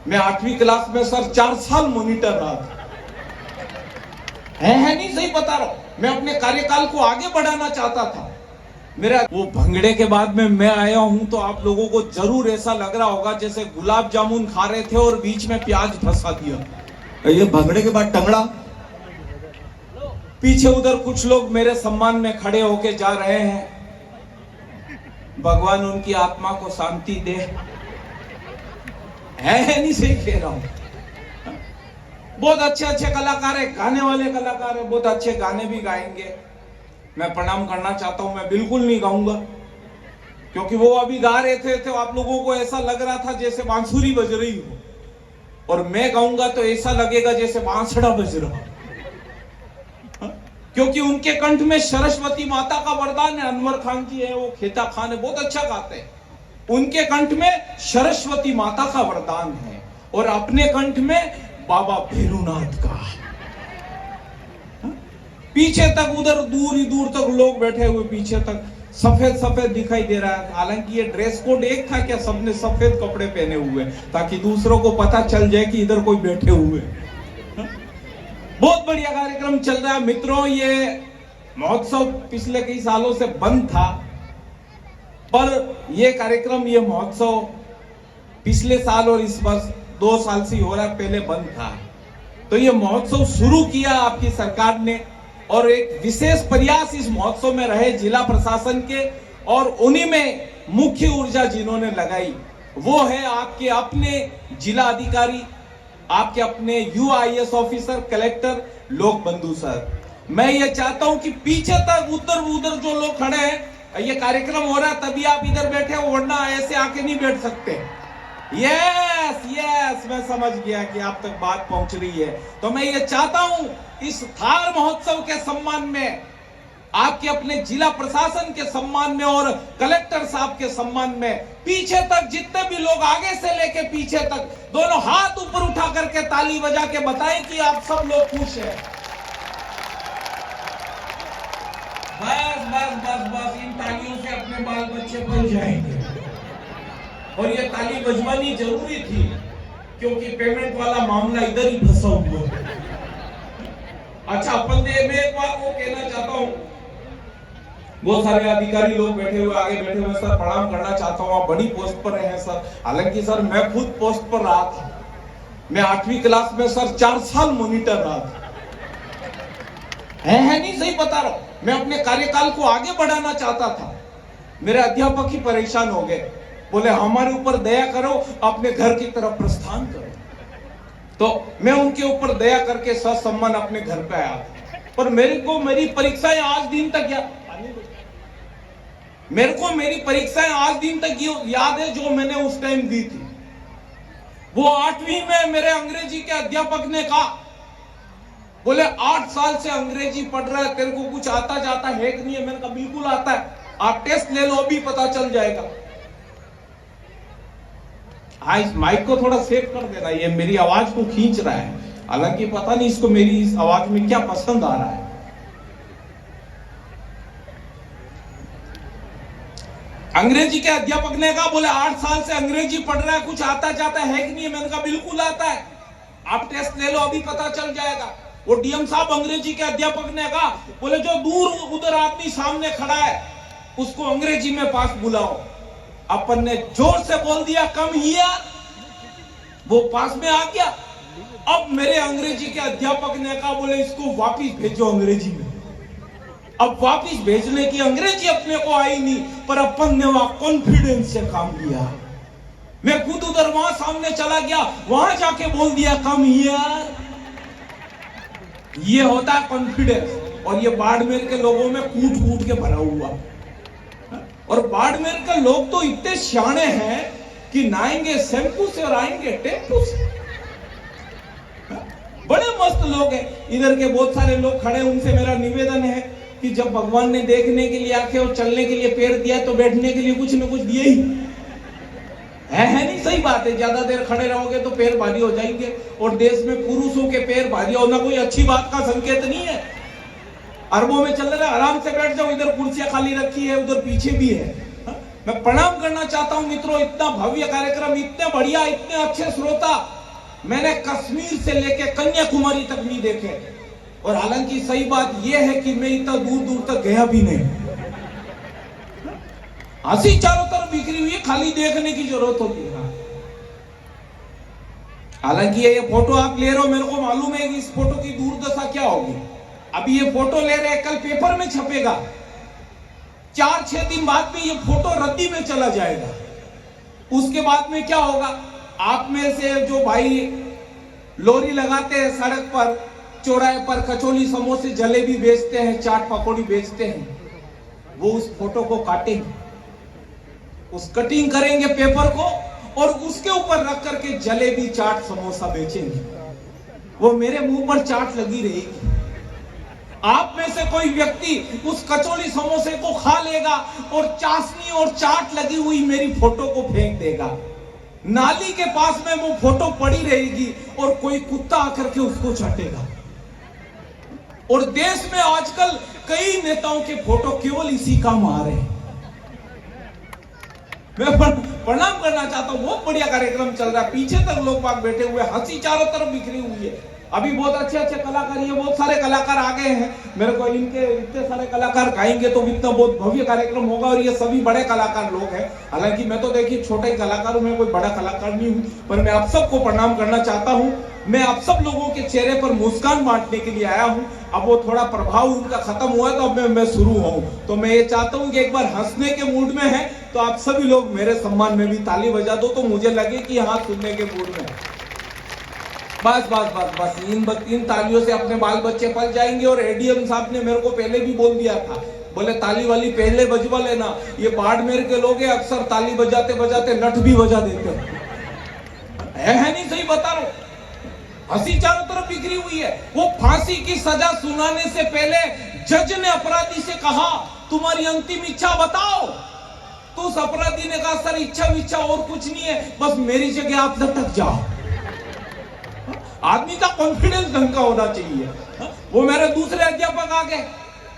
मैं 8वीं क्लास में सर 4 साल मॉनिटर रहा था। है नहीं, सही बता रहा हूं। मैं अपने कार्यकाल को आगे बढ़ाना चाहता था। मेरा वो भंगड़े के बाद में मैं आया हूं तो आप लोगों को जरूर ऐसा लग रहा होगा जैसे गुलाब जामुन खा रहे थे और बीच में प्याज फंसा दिया। ये भंगड़े के बाद टंगड़ा। पीछे उधर कुछ लोग मेरे सम्मान में खड़े होके जा रहे हैं। भगवान उनकी आत्मा को शांति दे। है नहीं, सही कह रहा हूं। बहुत अच्छे अच्छे कलाकार है, गाने वाले कलाकार है, बहुत अच्छे गाने भी गाएंगे। मैं प्रणाम करना चाहता हूं। मैं बिल्कुल नहीं गाऊंगा क्योंकि वो अभी गा रहे थे तो आप लोगों को ऐसा लग रहा था जैसे बांसुरी बज रही हो, और मैं गाऊंगा तो ऐसा लगेगा जैसे बांसुड़ा बज रहा। क्योंकि उनके कंठ में सरस्वती माता का वरदान है। अनवर खान जी है, वो खेता खान है, बहुत अच्छा गाते हैं। उनके कंठ में सरस्वती माता का वरदान है और अपने कंठ में बाबा भैरूनाथ का। पीछे तक उधर दूर ही दूर तक लोग बैठे हुए, पीछे तक सफेद सफेद दिखाई दे रहा है। हालांकि ये ड्रेस कोड एक था क्या, सबने सफेद कपड़े पहने हुए ताकि दूसरों को पता चल जाए कि इधर कोई बैठे हुए। बहुत बढ़िया कार्यक्रम चल रहा है मित्रों। ये महोत्सव पिछले कई सालों से बंद था, पर ये कार्यक्रम, ये महोत्सव पिछले साल और इस वर्ष 2 साल से हो रहा है। पहले बंद था तो ये महोत्सव शुरू किया आपकी सरकार ने, और एक विशेष प्रयास इस महोत्सव में रहे जिला प्रशासन के, और उन्हीं में मुख्य ऊर्जा जिन्होंने लगाई वो है आपके अपने जिला अधिकारी, आपके अपने UIS ऑफिसर, कलेक्टर लोक बंधु सर। मैं ये चाहता हूं कि पीछे तक उधर जो लोग खड़े हैं, ये कार्यक्रम हो रहा है तभी आप इधर बैठे हो, वरना ऐसे आके नहीं बैठ सकते। यस, मैं समझ गया कि आप तक बात पहुंच रही है। तो मैं ये चाहता हूं इस थार महोत्सव के सम्मान में, आपके अपने जिला प्रशासन के सम्मान में और कलेक्टर साहब के सम्मान में, पीछे तक जितने भी लोग, आगे से लेके पीछे तक, दोनों हाथ ऊपर उठा करके ताली बजा के बताएं कि आप सब लोग खुश हैं। बस बस बस बस, इन तालियों से अपने बाल बच्चे पल जाएंगे। और ये ताली बजवानी जरूरी थी क्योंकि पेमेंट वाला मामला इधर ही फंसा हुआ है। अच्छा, अपन मैं एक बात वो कहना चाहता हूं, बहुत सारे अधिकारी लोग बैठे हुए, आगे बैठे हुए, सर प्रणाम करना चाहता हूं, आप बड़ी पोस्ट पर रहे हैं सर। हालांकि सर मैं खुद पोस्ट पर रहा था। मैं 8वीं क्लास में सर 4 साल मॉनिटर रहा था। है नहीं, सही बता रहा हूं। मैं अपने कार्यकाल को आगे बढ़ाना चाहता था। मेरे अध्यापक ही परेशान हो गए, बोले हमारे ऊपर दया करो, अपने घर की तरफ प्रस्थान करो। तो मैं उनके ऊपर दया करके ससम्मान अपने घर पे आया था। पर मेरे को मेरी परीक्षाएं आज दिन तक याद है जो मैंने उस टाइम दी थी। वो 8वीं में मेरे अंग्रेजी के अध्यापक ने कहा, बोले 8 साल से अंग्रेजी पढ़ रहा है, तेरे को कुछ आता जाता है कि नहीं है? मैंने कहा बिल्कुल आता है, आप टेस्ट ले लो, अभी पता चल जाएगा। हाँ, इस माइक को थोड़ा सेव कर देना, ये मेरी आवाज को खींच रहा है। हालांकि पता नहीं इसको मेरी इस आवाज में क्या पसंद आ रहा है। अंग्रेजी के अध्यापक ने कहा, बोले 8 साल से अंग्रेजी पढ़ रहा है, कुछ आता जाता है कि नहीं है? मैंने कहा बिल्कुल आता है, आप टेस्ट ले लो, अभी पता चल जाएगा। वो डीएम साहब अंग्रेजी के अध्यापक ने कहा, बोले जो दूर उधर आदमी सामने खड़ा है उसको अंग्रेजी में पास बुलाओ। अपन ने जोर से बोल दिया कम हियर, वो पास में आ गया। अब मेरे अंग्रेजी के अध्यापक ने कहा, बोले इसको वापिस भेजो अंग्रेजी में। अब वापिस भेजने की अंग्रेजी अपने को आई नहीं, पर अपन ने वहां कॉन्फिडेंस से काम लिया। मैं खुद उधर वहां सामने चला गया, वहां जाके बोल दिया कम हियर। ये होता है कॉन्फिडेंस। और ये बाड़मेर के लोगों में कूट कूट के भरा हुआ। और बाड़मेर के लोग तो इतने सियाने हैं कि नहाएंगे शैम्पू से और आएंगे टेम्पू से। बड़े मस्त लोग हैं। इधर के बहुत सारे लोग खड़े, उनसे मेरा निवेदन है कि जब भगवान ने देखने के लिए आंखें और चलने के लिए पैर दिया तो बैठने के लिए कुछ न कुछ दिए ही है नहीं? सही बात है, ज्यादा देर खड़े रहोगे तो पैर भारी हो जाएंगे, और देश में पुरुषों के पैर भारी होना कोई अच्छी बात का संकेत नहीं है। अरबों में चल रहा है, आराम से बैठ जाओ, इधर कुर्सियां खाली रखी है, उधर पीछे भी है। मैं प्रणाम करना चाहता हूं मित्रों, इतना भव्य कार्यक्रम, इतने बढ़िया, इतने अच्छे श्रोता मैंने कश्मीर से लेके कन्याकुमारी तक नहीं देखे। और हालांकि सही बात यह है कि मैं इतना दूर दूर तक गया भी नहीं। हंसी चारों तरफ बिखरी हुई है, खाली देखने की जरूरत होती है। हालांकि ये फोटो आप ले रहे हो, मेरे को मालूम है कि इस फोटो की दुर्दशा क्या होगी। अभी ये फोटो ले रहे हैं, कल पेपर में छपेगा, 4-6 दिन बाद में ये फोटो रद्दी में चला जाएगा। उसके बाद में क्या होगा, आप में से जो भाई लोरी लगाते हैं सड़क पर, चौराहे पर कचौली समोसे जलेबी बेचते हैं, चाट पकौड़ी बेचते हैं, वो उस फोटो को काटेंगे, उस कटिंग करेंगे पेपर को और उसके ऊपर रख करके जलेबी चाट समोसा बेचेंगे। वो मेरे मुंह पर चाट लगी रहेगी। आप में से कोई व्यक्ति उस कचौली समोसे को खा लेगा और चाशनी और चाट लगी हुई मेरी फोटो को फेंक देगा। नाली के पास में वो फोटो पड़ी रहेगी और कोई कुत्ता आकर के उसको चाटेगा। और देश में आजकल कई नेताओं के फोटो केवल इसी काम आ रहे हैं। मैं प्रणाम करना चाहता हूं, बहुत बढ़िया कार्यक्रम चल रहा है, पीछे तक लोग बाग बैठे हुए, हंसी चारों तरफ बिखरी हुई है। अभी बहुत अच्छे अच्छे कलाकार, ये बहुत सारे कलाकार आ गए हैं, मेरे को इनके इतने सारे कलाकार गाएंगे तो इतना बहुत भव्य कार्यक्रम होगा। और ये सभी बड़े कलाकार लोग हैं। हालांकि मैं तो देखिए छोटा ही कलाकार हूं, मैं कोई बड़ा कलाकार नहीं हूं, पर मैं आप सबको प्रणाम करना चाहता हूं। मैं आप सब लोगों के चेहरे पर मुस्कान बांटने के लिए आया हूं। अब वो थोड़ा प्रभाव उनका खत्म हुआ तो अब मैं शुरू हूं, तो मैं ये चाहता हूं कि एक बार हंसने के मूड में है तो आप सभी लोग मेरे सम्मान में भी ताली बजा दो, तो मुझे लगे कि हाँ सुनने के मूड में। बस बस बस बस इन तालियों से अपने बाल बच्चे पल जाएंगे। और एडीएम साहब ने मेरे को पहले भी बोल दिया था, बोले ताली वाली पहले बजवा लेना, ये बाड़मेर के लोग हैं अक्सर ताली बजाते बजाते नट भी बजा देते है नहीं, सही बता रहा हूं। हंसी चारों तरफ बिखरी हुई है। वो फांसी की सजा सुनाने से पहले जज ने अपराधी से कहा तुम्हारी अंतिम इच्छा बताओ, तो उस अपराधी ने कहा सर इच्छा और कुछ नहीं है, बस मेरी जगह आप लटक जाओ। आदमी का कॉन्फिडेंस ढंग का होना चाहिए। वो मेरे दूसरे अध्यापक आ गए,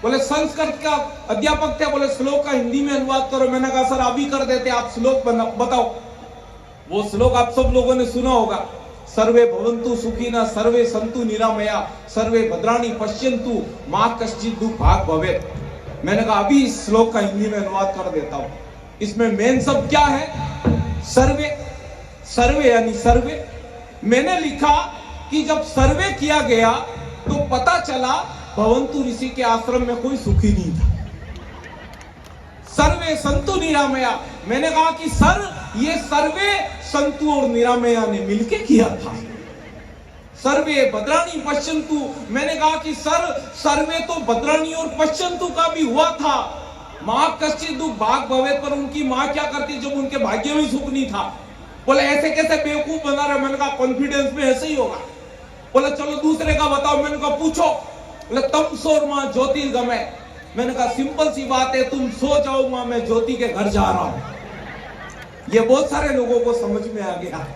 बोले संस्कृत का अध्यापक थे, बोले श्लोक का हिंदी में अनुवाद करो। मैंने कहा सर अभी कर देते, आप श्लोक बताओ। वो श्लोक आप सब लोगों ने सुना होगा, सर्वे भवन्तु सुखिनः सर्वे सन्तु निरामया सर्वे भद्राणि पश्यन्तु मा कश्चित् दुःखभाग् भवेत्। मैंने कहा अभी इस श्लोक का हिंदी में अनुवाद कर देता हूं। इसमें मेन शब्द क्या है, सर्वे। सर्वे यानी सर्वे। मैंने लिखा कि जब सर्वे किया गया तो पता चला भवन्तु ऋषि के आश्रम में कोई सुखी नहीं था। सर्वे संतु निरामया, मैंने कहा कि सर ये सर्वे संतु और निरामया ने मिलके किया था। सर्वे भद्राणी पश्यन्तु, मैंने कहा कि सर सर्वे तो भद्राणी और पश्यन्तु का भी हुआ था। मां कश्चित् दुःखभाग् भवेत्, पर उनकी मां क्या करती जब उनके भाग्य में सुख नहीं था। बोले ऐसे कैसे बेवकूफ बना रहे। मैंने कहा कॉन्फिडेंस में ऐसे ही होगा। बोले चलो दूसरे का बताओ। मैंने कहा पूछो। बोले तम सोर मां ज्योतिर्गमय। मैंने कहा सिंपल सी बात है, तुम सो जाओ मां, मैं ज्योति के घर जा रहा हूं। ये बहुत सारे लोगों को समझ में आ गया।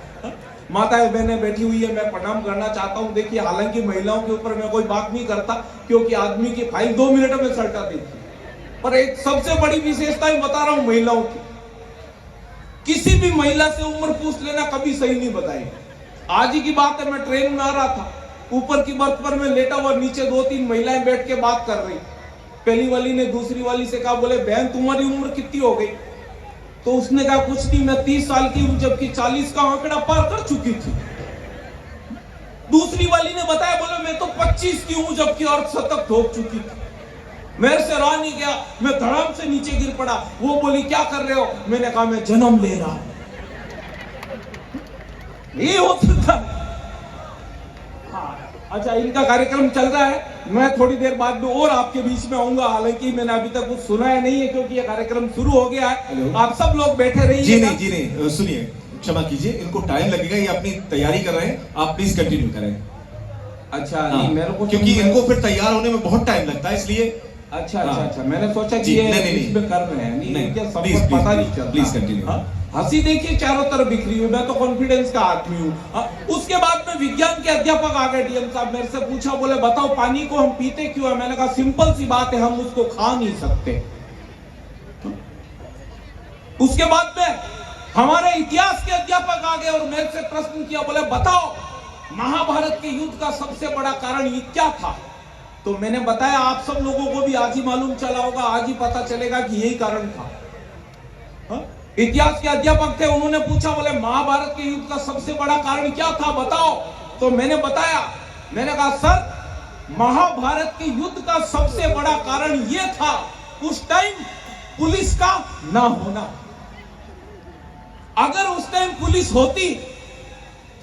माताएं बहनें बैठी हुई है, मैं प्रणाम करना चाहता हूं। देखिए हालांकि महिलाओं के ऊपर मैं कोई बात नहीं करता, क्योंकि आदमी की फाइल 2 मिनट में सल्टा देती, पर एक सबसे बड़ी विशेषता बता रहा हूं महिलाओं की। किसी भी महिला से उम्र पूछ लेना, कभी सही नहीं बताएगी। आज ही की बात है, मैं ट्रेन में आ रहा था, ऊपर की बर्थ पर मैं लेटा हुआ, नीचे 2-3 महिलाएं बैठ के बात कर रही। पहली वाली ने दूसरी वाली से कहा, बोले बहन तुम्हारी उम्र कितनी हो गई? तो उसने कहा कुछ नहीं, मैं 30 साल की हूं, जबकि 40 का आंकड़ा पार कर चुकी थी। दूसरी वाली ने बताया, बोले मैं तो 25 की हूं, जबकि अर्धशतक ठोक चुकी थी। मेरे से रहा नहीं गया, मैं धड़ाम से नीचे गिर पड़ा। वो बोली क्या कर रहे हो? मैंने कहा मैं जन्म ले रहा हूं। ये हो सकता है। हाँ, अच्छा इनका कार्यक्रम चल रहा है, मैं थोड़ी देर बाद में और आपके बीच में आऊंगा। हालांकि मैंने अभी तक कुछ सुनाया नहीं है, क्योंकि ये कार्यक्रम शुरू हो गया है। आप सब लोग बैठे रहिए। जी नहीं, सुनिए, क्षमा कीजिए, इनको टाइम लगेगा, ये अपनी तैयारी कर रहे हैं, आप प्लीज कंटिन्यू करें। अच्छा नहीं, मेरे को क्योंकि इनको फिर तैयार होने में बहुत टाइम लगता है, इसलिए। अच्छा, मैंने सोचा कि ये इसमें कर रहे हैं। नहीं, क्या सबको पता नहीं चलता। Please continue. हंसी देखिए चारों तरफ बिखरी हुई, मैं तो कॉन्फिडेंस का आदमी हूँ। उसके बाद में विज्ञान के अध्यापक आ गए, डीएम साहब मेरे से पूछा, बोले बताओ पानी को हम पीते क्यों है? मैंने कहा सिंपल सी बात है, हम उसको खा नहीं सकते। उसके बाद में हमारे इतिहास के अध्यापक आ गए और मेरे से प्रश्न किया, बोले बताओ महाभारत के युद्ध का सबसे बड़ा कारण ये क्या था? तो मैंने बताया आप सब लोगों को भी आज ही मालूम चला होगा, आज ही पता चलेगा कि यही कारण था। इतिहास के अध्यापक थे, उन्होंने पूछा, बोले महाभारत के युद्ध का सबसे बड़ा कारण क्या था बताओ। तो मैंने बताया, मैंने कहा सर महाभारत के युद्ध का सबसे बड़ा कारण यह था उस टाइम पुलिस का ना होना। अगर उस टाइम पुलिस होती,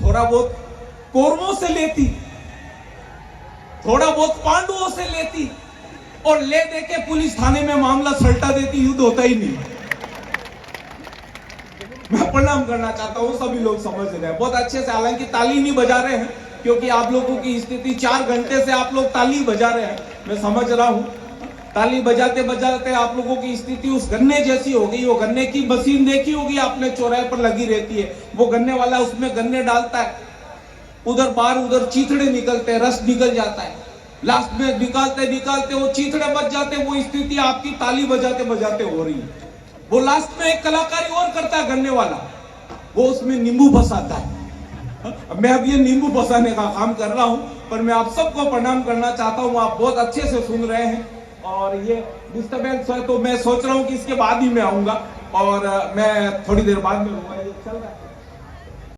थोड़ा बहुत कौरवों से लेती, थोड़ा बहुत पांडवों से लेती और ले दे के पुलिस थाने में मामला सल्टा देती, युद्ध होता ही नहीं। मैं प्रणाम करना चाहता हूं, सभी लोग समझ रहे हैं बहुत अच्छे से, हालांकि ताली नहीं बजा रहे हैं क्योंकि आप लोगों की स्थिति 4 घंटे से आप लोग ताली बजा रहे हैं, मैं समझ रहा हूं। ताली बजाते बजाते आप लोगों की स्थिति उस गन्ने जैसी हो गई। वो गन्ने की मशीन देखी होगी आपने, चौराहे पर लगी रहती है, वो गन्ने वाला उसमें गन्ने डालता है, उधर बाहर उधर चीथड़े निकलते हैं, रस निकल जाता है, लास्ट में निकालते निकालते वो चीथड़े बच जाते। वो स्थिति आपकी ताली बजाते बजाते हो रही है। वो लास्ट में एक कलाकारी और करता है गन्ने वाला, वो उसमें नींबू फंसाता है। मैं अब ये नींबू फंसाने का काम कर रहा हूं, पर मैं आप सबको प्रणाम करना चाहता हूं। आप बहुत अच्छे से सुन रहे हैं और ये डिस्टर्बेंस है तो मैं सोच रहा हूं कि इसके बाद ही मैं आऊंगा और मैं थोड़ी देर बाद में होगा, ये चल रहा है।